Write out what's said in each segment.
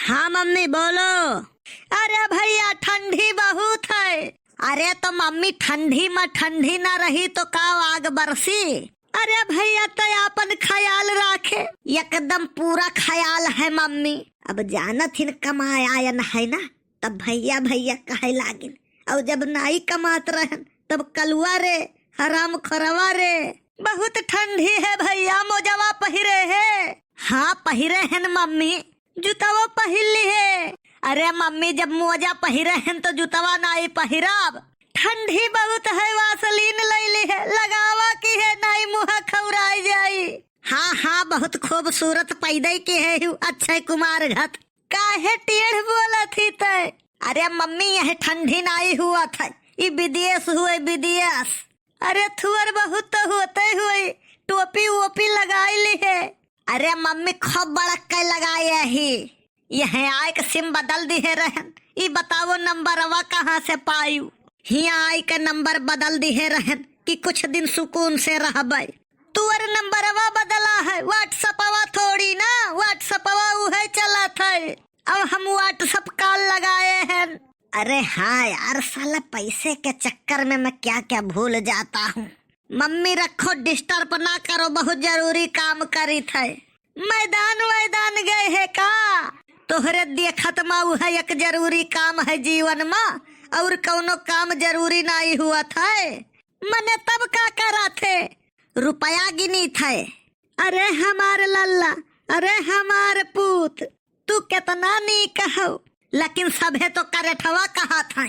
हाँ मम्मी बोलो। अरे भैया ठंडी बहुत है। अरे तो मम्मी ठंडी में ठंडी ना रही तो का आग बरसी। अरे भैया तो अपन ख्याल रखे, एकदम पूरा ख्याल है मम्मी। अब जानत हिन कमाए आयन है ना, तब भैया भैया कहे लागिन, और जब नाई कमात रहन तब कलुआ रे हराम खरवा रे। बहुत ठंडी है भैया, मोजवा पहिरे है। हाँ पहिरे हैं मम्मी, जूतवा पहिर ली है। अरे मम्मी जब मोजा पहिरे हैं तो जूतवा नाई पहिराब। ठंडी बहुत है, वासलीन लैली है, लगावा की है नाई मुँह खौराई जाई। हाँ हाँ बहुत खूबसूरत पैदा के है, अक्षय कुमार घत। काहे टेढ़ बोला थी तय? अरे मम्मी यह ठंडी नाई हुआ था, ये विदेश हुए विदेश। अरे थुअर बहुत तो होते हुए, टोपी वोपी लगाई ली है। अरे मम्मी खूब बड़क के लगाए ही, यह आय के सिम बदल दी है रहन। ये बताओ नंबरवा कहाँ से पायू? यहाँ आई के नंबर बदल दी है रहन कि कुछ दिन सुकून से रहबे। तुअर नंबरवा बदला है, व्हाट्सअपवा थोड़ी ना, व्हाट्सअपवा उहे चला था। अब हम व्हाट्सअप कॉल लगाए हैं। अरे हाँ यार, साला पैसे के चक्कर में मैं क्या क्या भूल जाता हूँ। मम्मी रखो, डिस्टर्ब ना करो, बहुत जरूरी काम करी थे। मैदान गए है का? तोहरे देखत माऊ है एक जरूरी काम है जीवन में, और कौनो काम जरूरी नहीं हुआ था। मने तब का करा थे? रुपया गिनी थे। अरे हमारे लल्ला, अरे हमारे पूत, तू कितना नहीं कहो, लेकिन सभे तो करेठवा कहा था।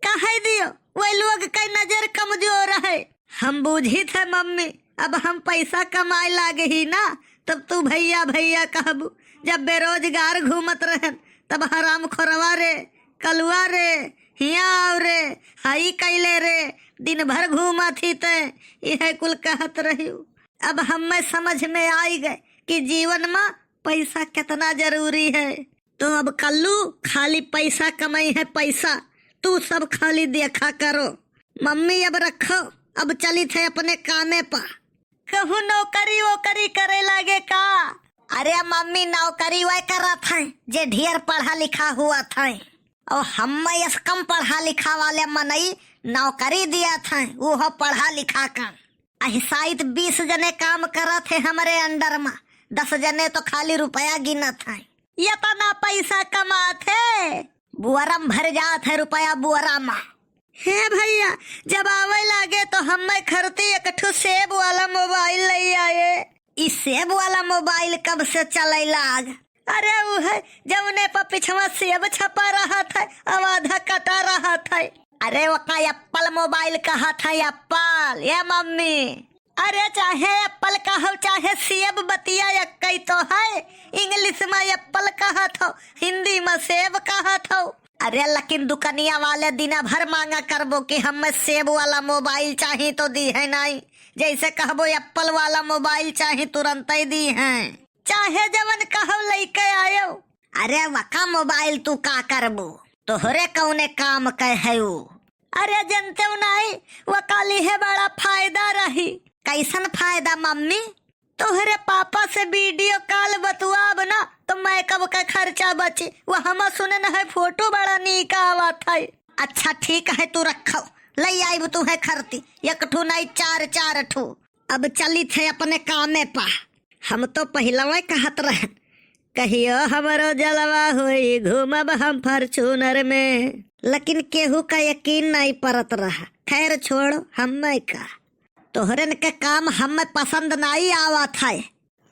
कह दियो वो लोग का नजर कमजोर है। हम बूझी थे मम्मी, अब हम पैसा कमाए लागे ही ना, तब तू भैया भैया कहबू। जब बेरोजगार घूमत रहन तब हराम खोरवा रे, कलुआ रे, हिया रे, हाई कैले रे, दिन भर घूमा थी ते यह कुल कहत रही। अब हमें समझ में आई गए कि जीवन में पैसा कितना जरूरी है। तो अब कल्लू खाली पैसा कमाई है पैसा, तू सब खाली देखा करो। मम्मी अब रखो, अब चली थे अपने कामे पर। कहूँ नौकरी वोकरी करे लागे का? अरे मम्मी नौकरी वह करा था जे ढेर पढ़ा लिखा हुआ था, और हम इस कम पढ़ा लिखा वाले मनई नौकरी दिया था, वो पढ़ा लिखा का। शायद 20 जने काम करा थे हमारे अंडर में, 10 जने तो खाली रुपया गिना था। इतना पैसा कमाते, बुआरम भर जाते रुपया बुआरा में। हे भैया जब आवे लागे तो हमें खरती एक ठो सेब वाला मोबाइल ले आए। इस सेब वाला मोबाइल कब से चले लाग? अरे वो है जमुने पर पिछवा सेब छपा रहा था, अब आधा कटा रहा था। अरे वो का एप्पल मोबाइल कहा था, एप्पल। ये मम्मी अरे चाहे एप्पल कहो चाहे सेब, बतिया एक तो है। इंग्लिश में एप्पल कहा था, हिंदी में सेब कहा था। अरे लेकिन दुकानिया वाले दिन भर मांगा करबो कि हमें सेब वाला मोबाइल चाहिए तो दी है नहीं, जैसे कहबो एप्पल वाला मोबाइल चाहिए तुरंत ही दी है। चाहे जवन कहो लेके आयो। अरे वका मोबाइल तू का करबो, तोहरे कौने काम कहे? अरे जनते नहीं वो काली है बड़ा फायदा रही। कैसन फायदा मम्मी? तोहरे पापा से वीडियो कॉल बतुआब ना तो मेकअप का खर्चा बचे, वो हम सुने न है, फोटो बड़ा नीक आवत है। अच्छा ठीक है, तू रखो, ले आई तू है खरती, एक ठू नहीं 4 ठू। अब चली थे अपने कामे पा। हम तो पहलवा कहत रहन, कहियो हमारो जलवा हुई, घूमब हम फॉर्च्यूनर में, लेकिन केहू का यकीन नहीं परत रहा। खैर छोड़ो, हमें का तोहरे के काम हमें पसंद नहीं आवत है।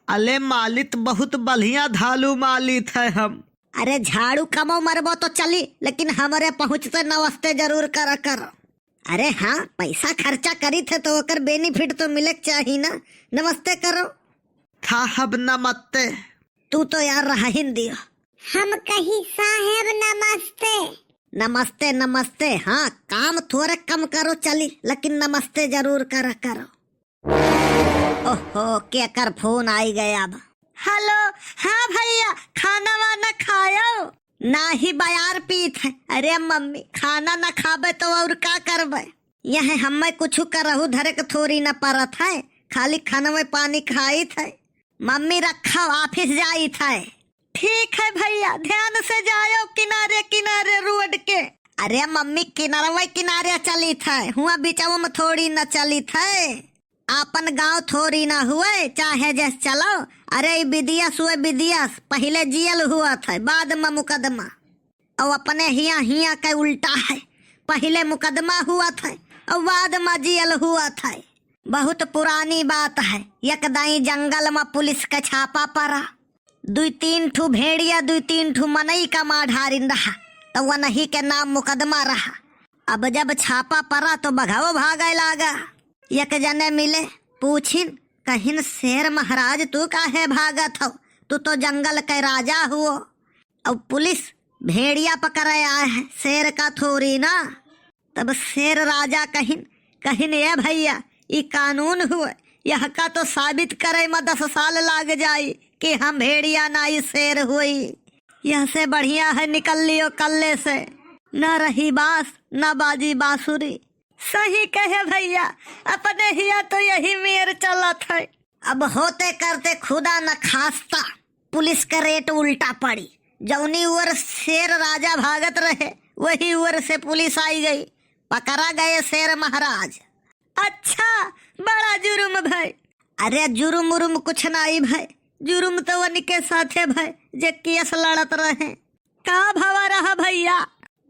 अले मालित बहुत बढ़िया धालू मालित है हम। अरे झाड़ू कमो मरबो तो चली, लेकिन हमारे पहुँचते नमस्ते जरूर करा करो। अरे हाँ पैसा खर्चा करी थे तो ओकर बेनिफिट तो मिले चाहिए ना, नमस्ते करो। साहब नमस्ते। तू तो यार रहा हिंदी। हम कही साहेब नमस्ते। नमस्ते नमस्ते, हाँ काम थोड़े कम करो चली, लेकिन नमस्ते जरूर करा करो। ओहो क्या कर फोन आई गया अब। हेलो हाँ भैया, खाना वाना खायो? ना ही बयार पीत है। अरे मम्मी खाना न खाबे तो और का करबे? यह हमें कुछ करहु धरे के थोड़ी न परत है, खाली खाना में पानी खाई थे। मम्मी रखा ऑफिस जाई थे। ठीक है भैया, ध्यान से जाओ किनारे किनारे रोड के। अरे मम्मी किनारे किनारे चली थे, हुआ बिचाओ में थोड़ी न चली थे। अपन गांव थोड़ी ना हुए, चाहे जैसे चलो। अरे विदियस हुए विदियस, पहले जेल हुआ था बाद में मुकदमा। और अपने हिया हिया का उल्टा है, पहले मुकदमा हुआ था और बाद में जेल हुआ था। बहुत पुरानी बात है। एक दाई जंगल में पुलिस का छापा पड़ा, 2-3 ठू भेड़िया 2-3 ठू मनई का मार ढारिन रहा, तो वह नहीं के नाम मुकदमा रहा। अब जब छापा पड़ा तो बघाओ भागे लागा। एक जने मिले, पूछिन कहिन शेर महाराज तू काहे भागत हो, तू तो जंगल के राजा हुओ। और पुलिस भेड़िया पकड़े आए है, शेर का थोड़ी ना। तब शेर राजा कहिन ये भैया ये कानून हुए, यह का तो साबित करे में 10 साल लाग जाई कि हम भेड़िया ना ही शेर हुई। यह से बढ़िया है निकल लियो कल्ले से, न रही बास न बाजी बांसुरी। सही कहे भैया, अपने हिया तो यही मेर चलत है। अब होते करते खुदा न खास्ता पुलिस का रेट उल्टा पड़ी। जौनी ओर शेर राजा भागत रहे वही ओर से पुलिस आई गई, पकड़ा गए शेर महाराज। अच्छा बड़ा जुर्म भाई। अरे जुर्म उर्म कुछ नहीं भाई, जुर्म तो उनके साथे भाई जे केस लड़त रहे। का भवा रहा भैया,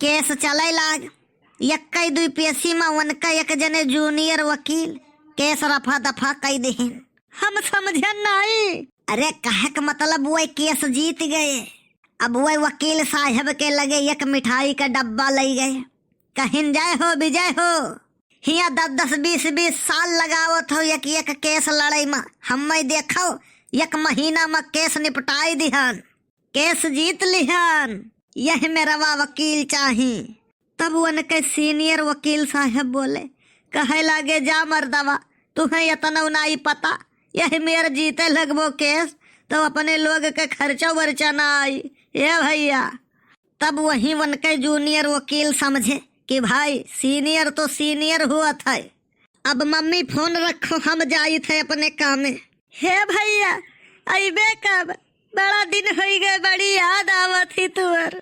केस चले लाग। 1-2 पेशी में उनका एक जने जूनियर वकील केस रफा दफा कई देहिन। हम समझन नहीं। अरे कहे का मतलब वही केस जीत गए। अब वही वकील साहब के लगे एक मिठाई का डब्बा ले गए, कहिन जय हो विजय हो। हिया 10-10 20-20 साल लगावत हो एक केस लड़ाई में। हम देखो 1 महीना में केस निपटाई दिहन, केस जीत लिहन। यह मेरा वकील चाहिए। तब उनके सीनियर वकील साहब बोले, कहे लागे जा मर्दवा, तुम्हें इतना नहीं पता, यही मेरे जीते लगभो केस तो अपने लोग के खर्चा वर्चा ना आई। ये भैया तब वही उनके जूनियर वकील समझे कि भाई सीनियर तो सीनियर हुआ था। अब मम्मी फोन रखो, हम जाई थे अपने काम में। हे भैया अबे कब, बड़ा दिन हो गए, बड़ी याद आवत ही तुअर।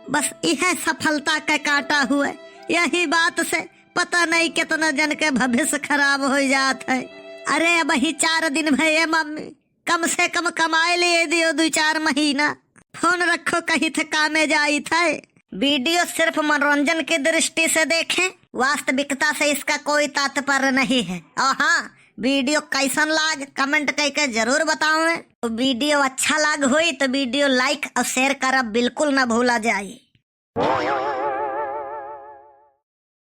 बस यह सफलता का काटा हुआ, यही बात से पता नहीं कितना जन के भविष्य खराब हो जात है। अरे अब ही 4 दिन भैया मम्मी, कम से कम कमाए ले दियो 2-4 महीना। फोन रखो, कहीं थे कामे जाई थे। वीडियो सिर्फ मनोरंजन की दृष्टि से देखें, वास्तविकता से इसका कोई तात्पर्य नहीं है। और हाँ, वीडियो कैसन लाग कमेंट करके जरूर बताओ। तो वीडियो अच्छा लाग हुई तो वीडियो लाइक और शेयर करब बिल्कुल न भूला जाए।